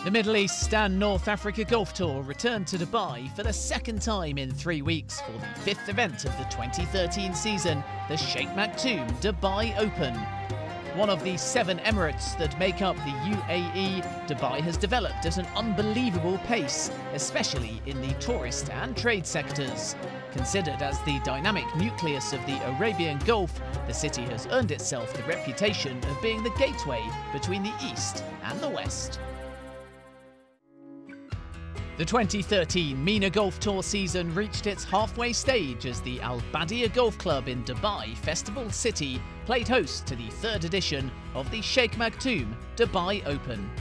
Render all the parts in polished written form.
The Middle East and North Africa Golf Tour returned to Dubai for the second time in 3 weeks for the fifth event of the 2013 season, the Shaikh Maktoum Dubai Open. One of the 7 Emirates that make up the UAE, Dubai has developed at an unbelievable pace, especially in the tourist and trade sectors. Considered as the dynamic nucleus of the Arabian Gulf, the city has earned itself the reputation of being the gateway between the East and the West. The 2013 MENA Golf Tour season reached its halfway stage as the Badia Golf Club in Dubai Festival City played host to the 3rd edition of the Shaikh Maktoum Dubai Open.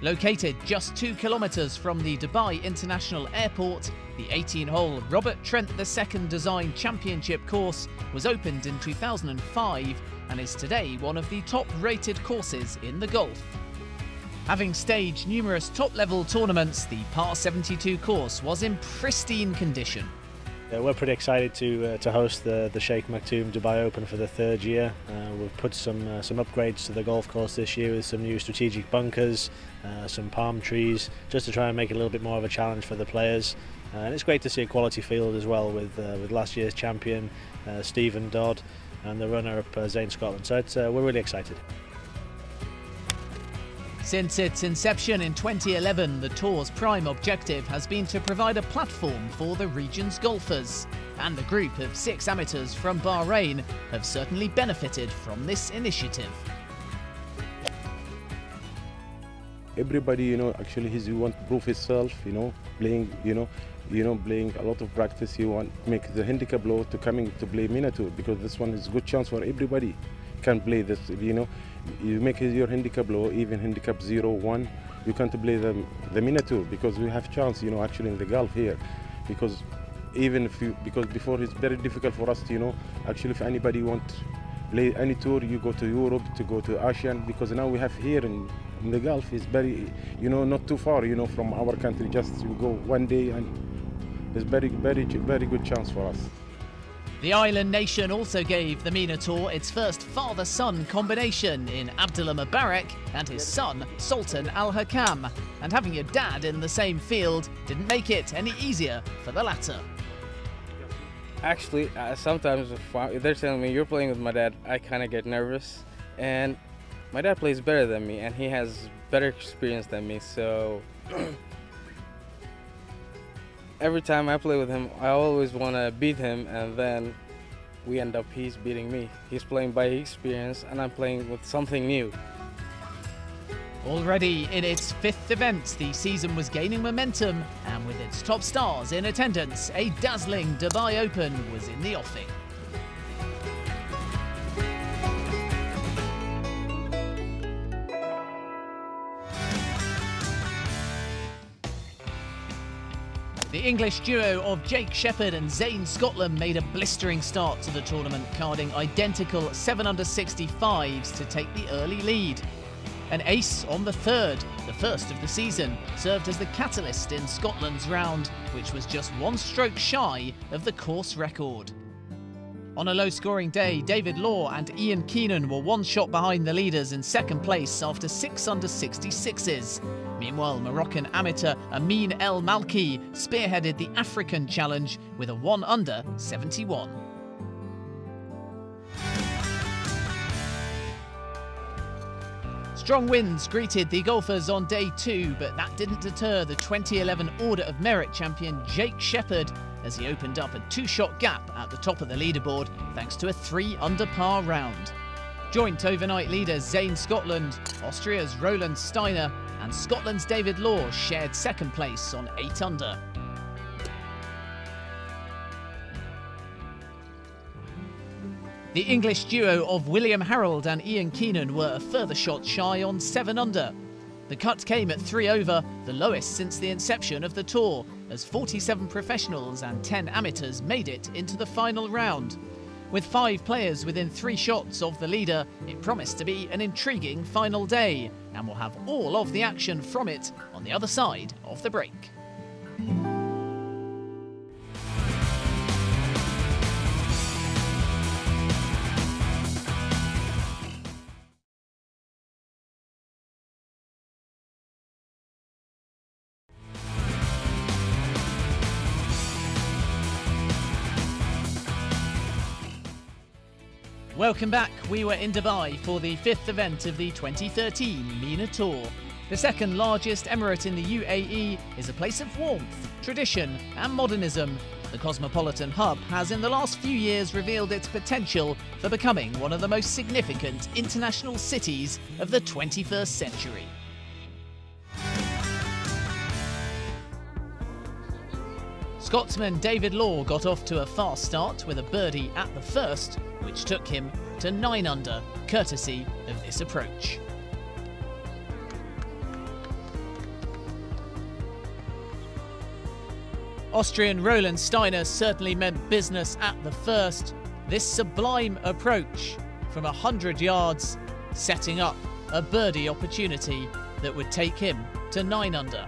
Located just 2 kilometres from the Dubai International Airport, the 18-hole Robert Trent II Design Championship course was opened in 2005 and is today one of the top-rated courses in the Gulf. Having staged numerous top-level tournaments, the Par 72 course was in pristine condition. We're pretty excited to host the Shaikh Maktoum Dubai Open for the 3rd year. We've put some upgrades to the golf course this year with some new strategic bunkers, some palm trees, just to try and make it a little bit more of a challenge for the players. And it's great to see a quality field as well with last year's champion Stephen Dodd and the runner-up Zane Scotland. So we're really excited. Since its inception in 2011, the tour's prime objective has been to provide a platform for the region's golfers. And the group of 6 amateurs from Bahrain have certainly benefited from this initiative. Everybody, actually he want to prove himself, playing, playing a lot of practice. He want to make the handicap low to coming to play MENA Tour, because this one is a good chance for everybody can play this. You make your handicap low, even handicap 0-1, you can't play the MENA Tour, because we have chance, actually in the Gulf here, because because before it's very difficult for us to, actually if anybody want to play any tour, you go to Europe, to go to Asian, because now we have here in the Gulf is very, not too far, from our country, just you go one day, and it's very good chance for us. The island nation also gave the MENA Tour its first father-son combination in Abdullah Mubarak and his son Sultan Al Hakam, and having your dad in the same field didn't make it any easier for the latter. Actually, sometimes if they're telling me you're playing with my dad, I kind of get nervous, and my dad plays better than me and he has better experience than me, so every time I play with him, I always want to beat him, and then we end up he's beating me. He's playing by experience and I'm playing with something new. Already in its 5th event, the season was gaining momentum, and with its top stars in attendance, a dazzling Dubai Open was in the offing. The English duo of Jake Shepherd and Zane Scotland made a blistering start to the tournament, carding identical 7-under 65s to take the early lead. An ace on the 3rd, the first of the season, served as the catalyst in Scotland's round, which was just 1 stroke shy of the course record. On a low-scoring day, David Law and Ian Keenan were 1 shot behind the leaders in 2nd place after 6-under 66s. Meanwhile, Moroccan amateur Amin El Malki spearheaded the African Challenge with a 1-under 71. Strong winds greeted the golfers on day 2, but that didn't deter the 2011 Order of Merit champion Jake Shepherd as he opened up a 2-shot gap at the top of the leaderboard thanks to a 3-under par round. Joint overnight leaders Zane Scotland, Austria's Roland Steiner and Scotland's David Law shared 2nd place on 8-under. The English duo of William Harold and Ian Keenan were a further shot shy on 7-under. The cut came at 3 over, the lowest since the inception of the tour, as 47 professionals and 10 amateurs made it into the final round. With 5 players within 3 shots of the leader, it promised to be an intriguing final day, and we'll have all of the action from it on the other side of the break. Welcome back. We were in Dubai for the 5th event of the 2013 MENA Tour. The second largest emirate in the UAE is a place of warmth, tradition and modernism. The cosmopolitan hub has in the last few years revealed its potential for becoming one of the most significant international cities of the 21st century. Scotsman David Law got off to a fast start with a birdie at the first, which took him to 9 under, courtesy of this approach. Austrian Roland Steiner certainly meant business at the first. This sublime approach from 100 yards, setting up a birdie opportunity that would take him to 9 under.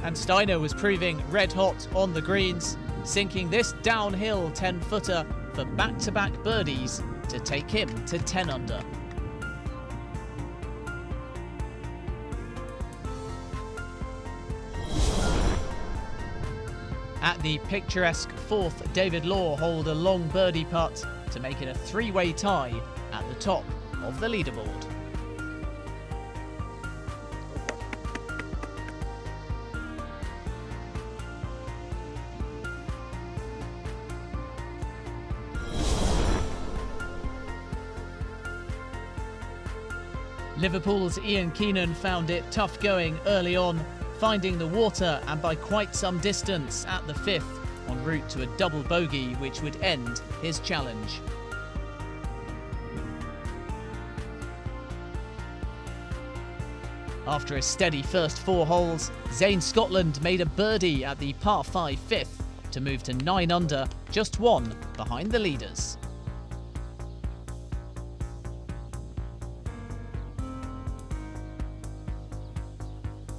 And Steiner was proving red hot on the greens, sinking this downhill 10-footer for back-to-back birdies to take him to 10 under. At the picturesque 4th, David Law holed a long birdie putt to make it a 3-way tie at the top of the leaderboard. Liverpool's Ian Keenan found it tough going early on, finding the water and by quite some distance at the 5th, en route to a double bogey which would end his challenge. After a steady first 4 holes, Zane Scotland made a birdie at the par 5 5th to move to 9 under, just 1 behind the leaders.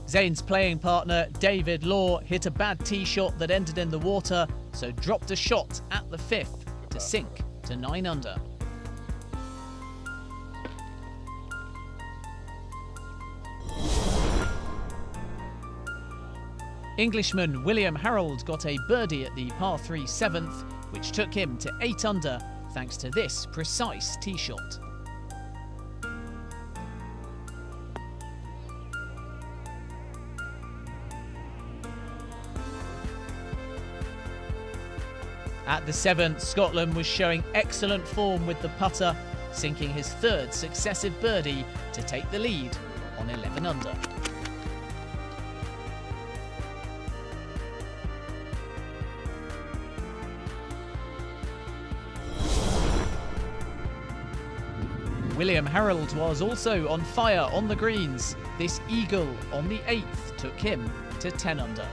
Zane's playing partner, David Law, hit a bad tee shot that ended in the water, so dropped a shot at the 5th to sink to 9 under. Englishman William Harold got a birdie at the par 3 7th, which took him to 8 under thanks to this precise tee shot. At the 7th, Scotland was showing excellent form with the putter, sinking his 3rd successive birdie to take the lead on 11 under. William Harold was also on fire on the greens. This eagle on the 8th took him to 10 under.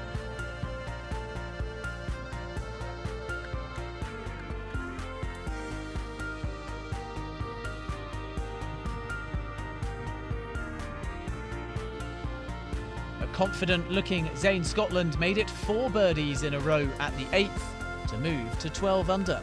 Confident-looking Zane Scotland made it 4 birdies in a row at the 8th to move to 12 under.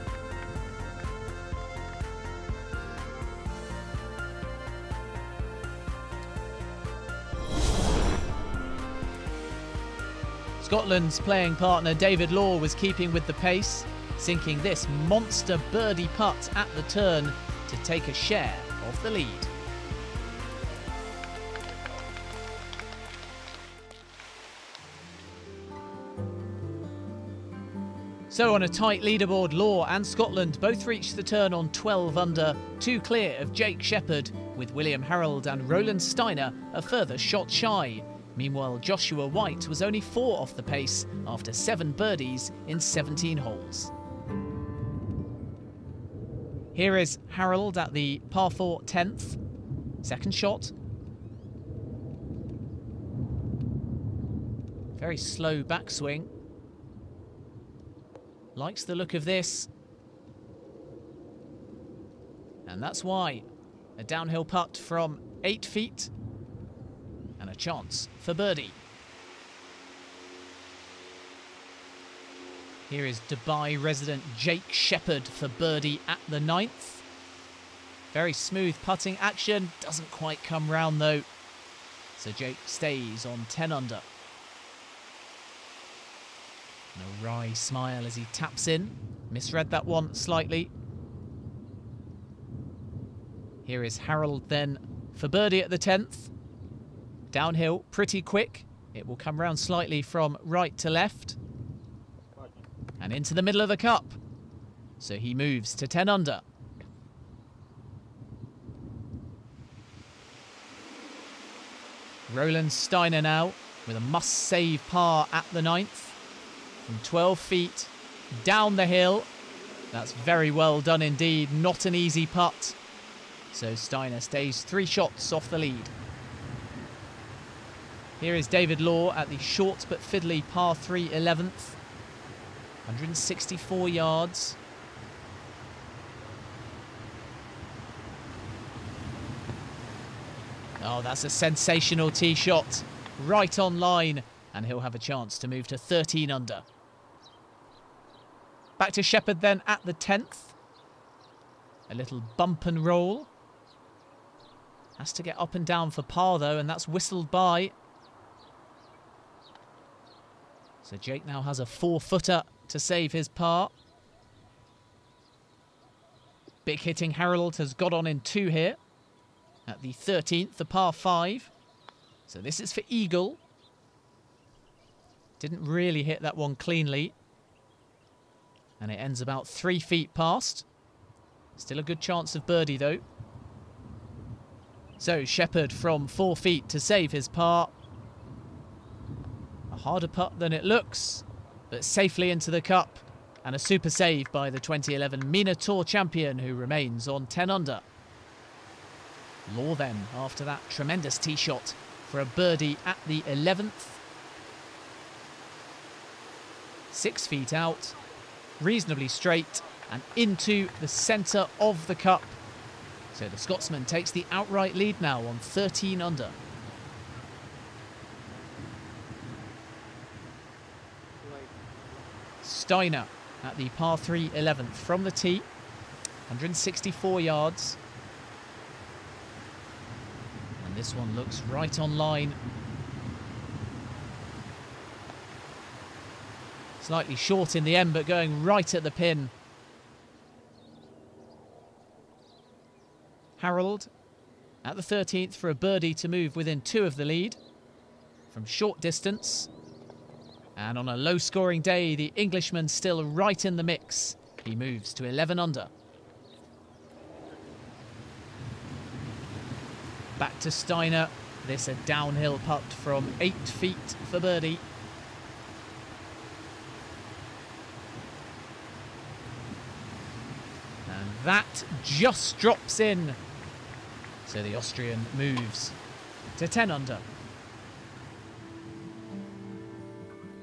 Scotland's playing partner David Law was keeping with the pace, sinking this monster birdie putt at the turn to take a share of the lead. So on a tight leaderboard, Law and Scotland both reached the turn on 12 under, 2 clear of Jake Shepherd, with William Harold and Roland Steiner a further shot shy. Meanwhile, Joshua White was only 4 off the pace after 7 birdies in 17 holes. Here is Harold at the par 4 10th. Second shot. Very slow backswing. Likes the look of this. And that's why. A downhill putt from 8 feet. And a chance for birdie. Here is Dubai resident Jake Shepherd for birdie at the 9th. Very smooth putting action. Doesn't quite come round though. So Jake stays on 10 under. A wry smile as he taps in. Misread that one slightly. Here is Harold then for birdie at the 10th. Downhill, pretty quick. It will come round slightly from right to left. And into the middle of the cup. So he moves to 10 under. Roland Steiner now with a must-save par at the 9th. From 12 feet, down the hill. That's very well done indeed, not an easy putt. So Steiner stays 3 shots off the lead. Here is David Law at the short but fiddly par 3 11th. 164 yards. Oh, that's a sensational tee shot. Right on line, and he'll have a chance to move to 13 under. Back to Shepherd then at the 10th. A little bump and roll. Has to get up and down for par though, and that's whistled by. So Jake now has a 4-footer to save his par. Big hitting Harold has got on in 2 here. At the 13th, the par 5. So this is for eagle. Didn't really hit that one cleanly. And it ends about 3 feet past. Still a good chance of birdie though. So Shepherd from 4 feet to save his par. A harder putt than it looks, but safely into the cup. And a super save by the 2011 MENA Tour champion, who remains on 10 under. Law then, after that tremendous tee shot, for a birdie at the 11th. 6 feet out, reasonably straight, and into the centre of the cup. So the Scotsman takes the outright lead now on 13 under. Steiner at the par 3 11th from the tee. 164 yards. And this one looks right on line. Slightly short in the end, but going right at the pin. Harold at the 13th for a birdie to move within 2 of the lead from short distance. And on a low-scoring day, the Englishman still right in the mix. He moves to 11 under. Back to Steiner. This a downhill putt from 8 feet for birdie. And that just drops in. So the Austrian moves to 10 under.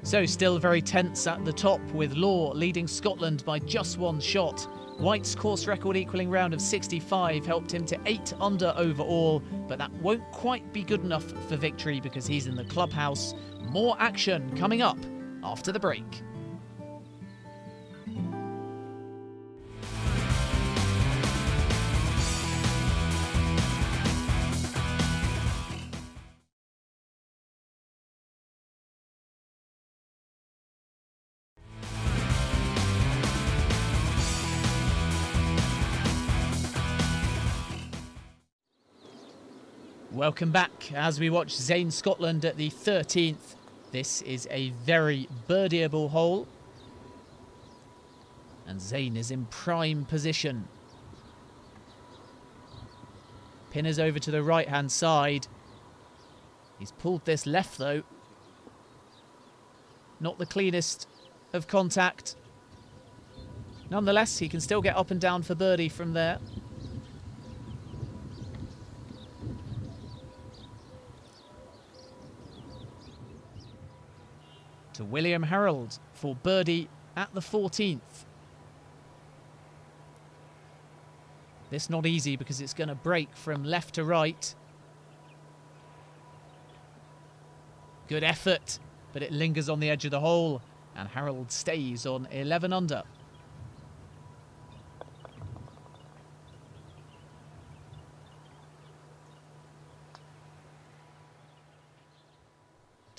So still very tense at the top, with Law leading Scotland by just 1 shot. White's course record equaling round of 65 helped him to 8 under overall, but that won't quite be good enough for victory because he's in the clubhouse. More action coming up after the break. Welcome back as we watch Zane Scotland at the 13th. This is a very birdieable hole. And Zane is in prime position. Pin is over to the right-hand side. He's pulled this left though. Not the cleanest of contact. Nonetheless, he can still get up and down for birdie from there. To William Harold for birdie at the 14th. This not easy because it's going to break from left to right. Good effort, but it lingers on the edge of the hole, and Harold stays on 11 under.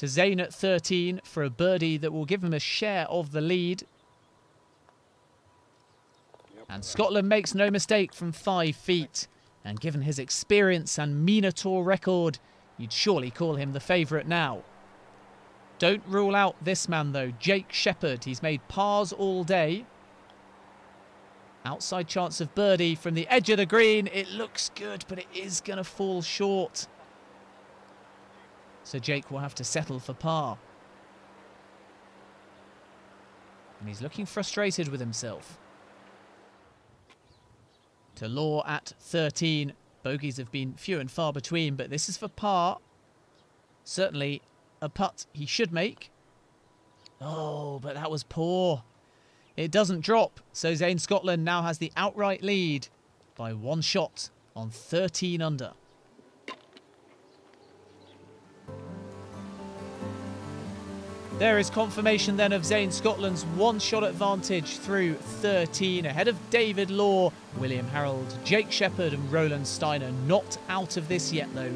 to Zayn at 13 for a birdie that will give him a share of the lead. And Scotland makes no mistake from 5 feet. And given his experience and MENA Tour record, you'd surely call him the favourite now. Don't rule out this man though, Jake Shepherd. He's made pars all day. Outside chance of birdie from the edge of the green. It looks good, but it is going to fall short. So Jake will have to settle for par. And he's looking frustrated with himself. To Law at 13. Bogeys have been few and far between, but this is for par. Certainly a putt he should make. Oh, but that was poor. It doesn't drop, so Zayn Scotland now has the outright lead by 1 shot on 13 under. There is confirmation then of Zayn Scotland's 1-shot advantage through 13, ahead of David Law, William Harold, Jake Shepherd and Roland Steiner. Not out of this yet though.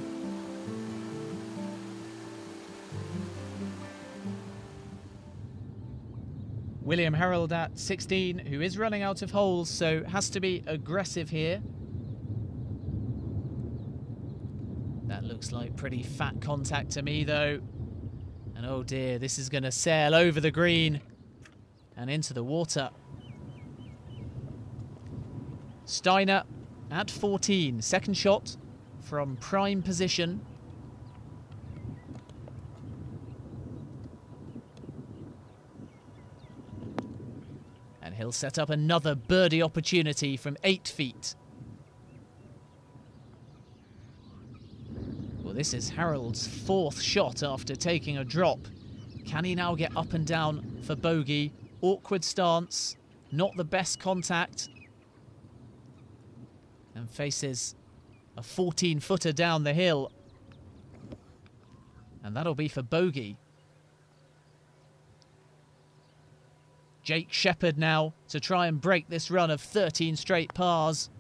William Harold at 16, who is running out of holes, so has to be aggressive here. That looks like pretty fat contact to me though. And oh dear, this is going to sail over the green and into the water. Steiner at 14, second shot from prime position. And he'll set up another birdie opportunity from 8 feet. Well, this is Harold's 4th shot after taking a drop. Can he now get up and down for bogey? Awkward stance, not the best contact. And faces a 14-footer down the hill. And that'll be for bogey. Jake Shepherd now to try and break this run of 13 straight pars.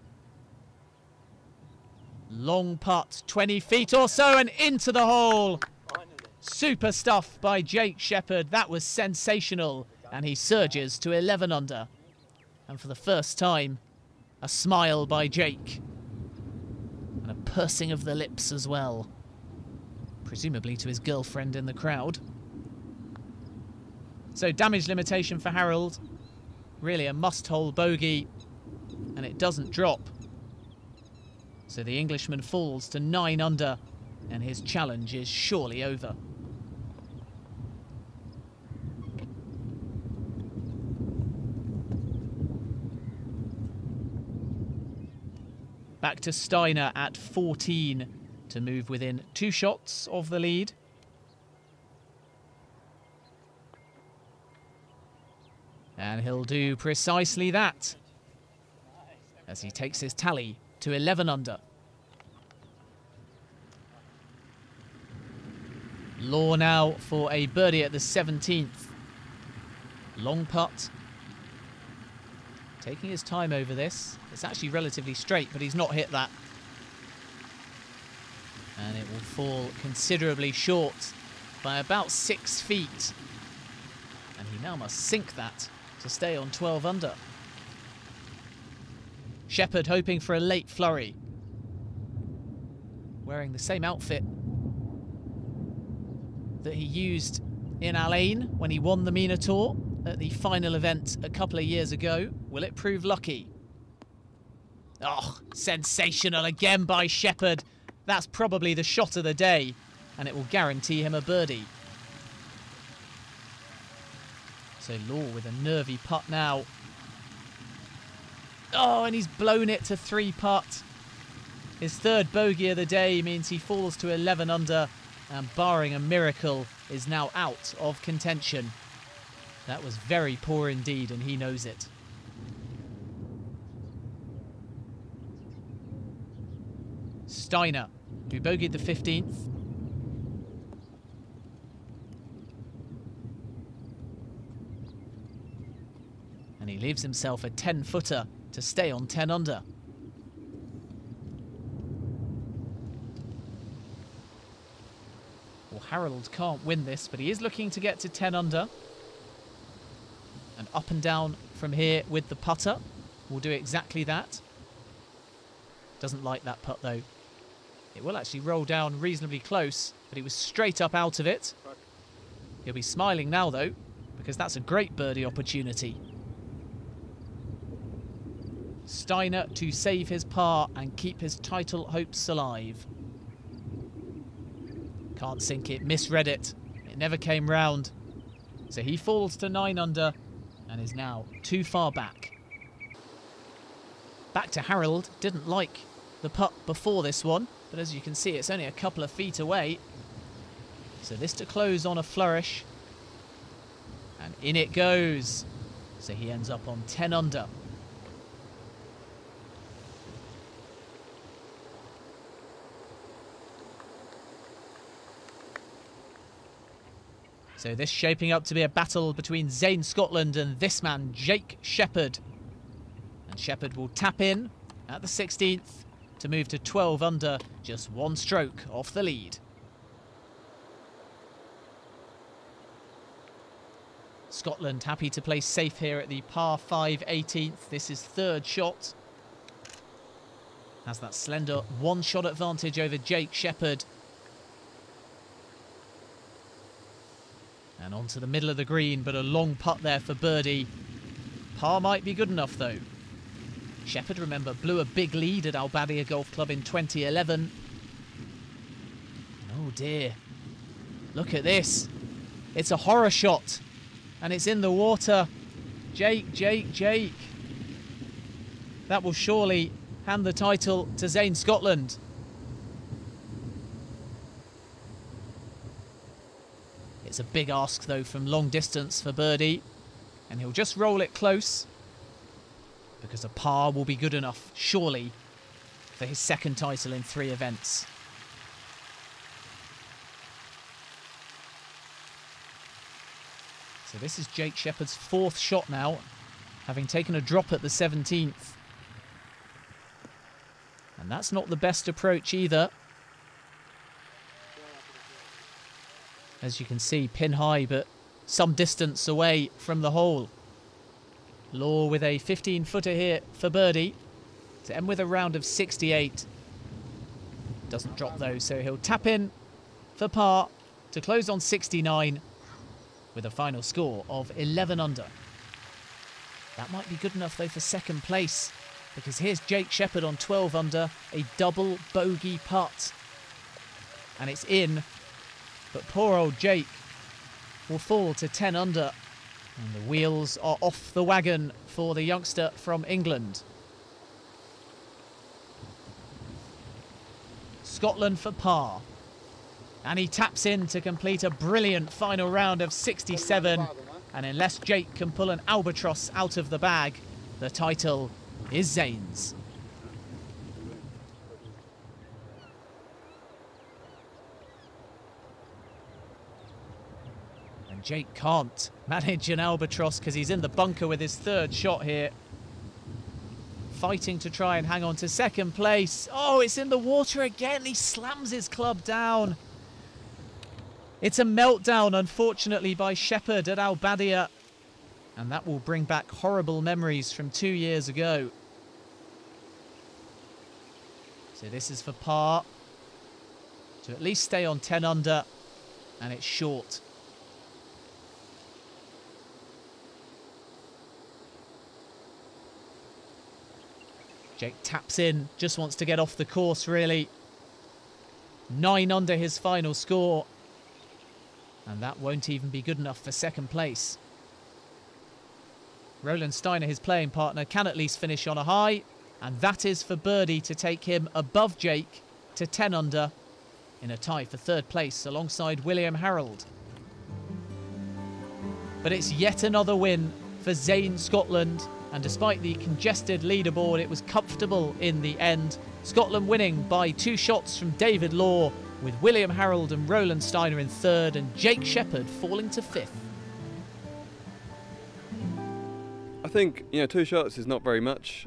Long putt, 20 feet or so and into the hole. Super stuff by Jake Shepherd. That was sensational. And he surges to 11 under. And for the first time, a smile by Jake. And a pursing of the lips as well. Presumably to his girlfriend in the crowd. So damage limitation for Harold. Really a must-hole bogey. And it doesn't drop. So the Englishman falls to 9 under. And his challenge is surely over. Back to Steiner at 14 to move within 2 shots of the lead. And he'll do precisely that as he takes his tally to 11 under. Law now for a birdie at the 17th. Long putt. Taking his time over this. It's actually relatively straight, but he's not hit that. And it will fall considerably short by about 6 feet. And he now must sink that to stay on 12 under. Shepherd hoping for a late flurry. Wearing the same outfit that he used in Al Ain when he won the MENA Tour at the final event a couple of years ago. Will it prove lucky? Oh, sensational again by Shepherd. That's probably the shot of the day, and it will guarantee him a birdie. So Law with a nervy putt now. Oh, and he's blown it to 3 putt. His 3rd bogey of the day means he falls to 11 under, and barring a miracle, is now out of contention. That was very poor indeed, and he knows it. Steiner, who bogeyed the 15th. And he leaves himself a 10-footer to stay on 10 under. Well, Harold can't win this, but he is looking to get to 10 under. And up and down from here with the putter. Will do exactly that. Doesn't like that putt though. It will actually roll down reasonably close, but he was straight up out of it. He'll be smiling now though, because that's a great birdie opportunity. Steiner to save his par and keep his title hopes alive. Can't sink it, misread it. It never came round. So he falls to 9 under and is now too far back. Back to Harold. Didn't like the putt before this one, but as you can see, it's only a couple of feet away. So this to close on a flourish. And in it goes. So he ends up on 10 under. So this shaping up to be a battle between Zane Scotland and this man, Jake Shepherd. And Shepherd will tap in at the 16th to move to 12 under, just one stroke off the lead. Scotland happy to play safe here at the par 5 18th. This is third shot. Has that slender one-shot advantage over Jake Shepherd. And onto the middle of the green, but a long putt there for birdie. Par might be good enough though. Shepherd, remember, blew a big lead at Badia Golf Club in 2011. Oh dear. Look at this. It's a horror shot. And it's in the water. Jake. That will surely hand the title to Zane Scotland. It's a big ask though from long distance for birdie, and he'll just roll it close because a par will be good enough, surely, for his second title in 3 events. So this is Jake Shepherd's 4th shot now, having taken a drop at the 17th. And that's not the best approach either. As you can see, pin high, but some distance away from the hole. Law with a 15-footer here for birdie to end with a round of 68. Doesn't drop though, so he'll tap in for par to close on 69 with a final score of 11 under. That might be good enough though for second place, because here's Jake Shepherd on 12 under, a double bogey putt. And it's in. But poor old Jake will fall to 10 under. And the wheels are off the wagon for the youngster from England. Scotland for par. And he taps in to complete a brilliant final round of 67. And unless Jake can pull an albatross out of the bag, the title is Zane's. Jake can't manage an albatross because he's in the bunker with his 3rd shot here. Fighting to try and hang on to second place. Oh, it's in the water again. He slams his club down. It's a meltdown, unfortunately, by Shepherd at Badia. And that will bring back horrible memories from 2 years ago. So this is for par. To at least stay on 10 under. And it's short. Jake taps in, just wants to get off the course really. 9 under his final score. And that won't even be good enough for second place. Roland Steiner, his playing partner, can at least finish on a high. And that is for birdie to take him above Jake to 10 under in a tie for 3rd place alongside William Harold. But it's yet another win for Zane Scotland. And despite the congested leaderboard, it was comfortable in the end. Scotland winning by 2 shots from David Law, with William Harold and Roland Steiner in 3rd and Jake Shepherd falling to 5th. I think 2 shots is not very much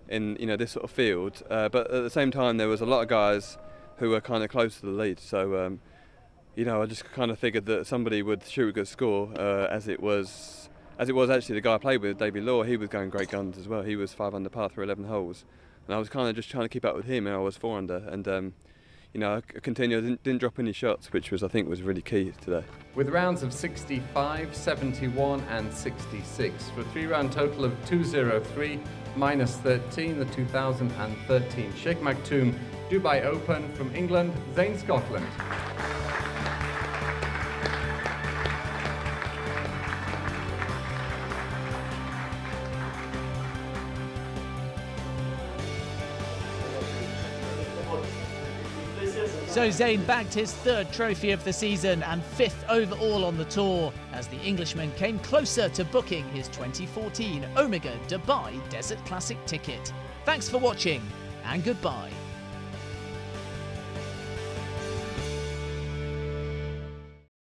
in this sort of field, but at the same time there was a lot of guys who were kind of close to the lead. So you know, I just kind of figured that somebody would shoot a good score, as it was actually the guy I played with, David Law. He was going great guns as well. He was 5 under par through 11 holes, and I was kind of just trying to keep up with him, and I was 4 under, and you know, I continued, didn't drop any shots, which was, I think, was really key today. With rounds of 65, 71 and 66 for a 3-round total of 203 minus 13, the 2013 Shaikh Maktoum Dubai Open. From England, Zane Scotland. So Zane bagged his 3rd trophy of the season and 5th overall on the tour, as the Englishman came closer to booking his 2014 Omega Dubai Desert Classic ticket. Thanks for watching, and goodbye.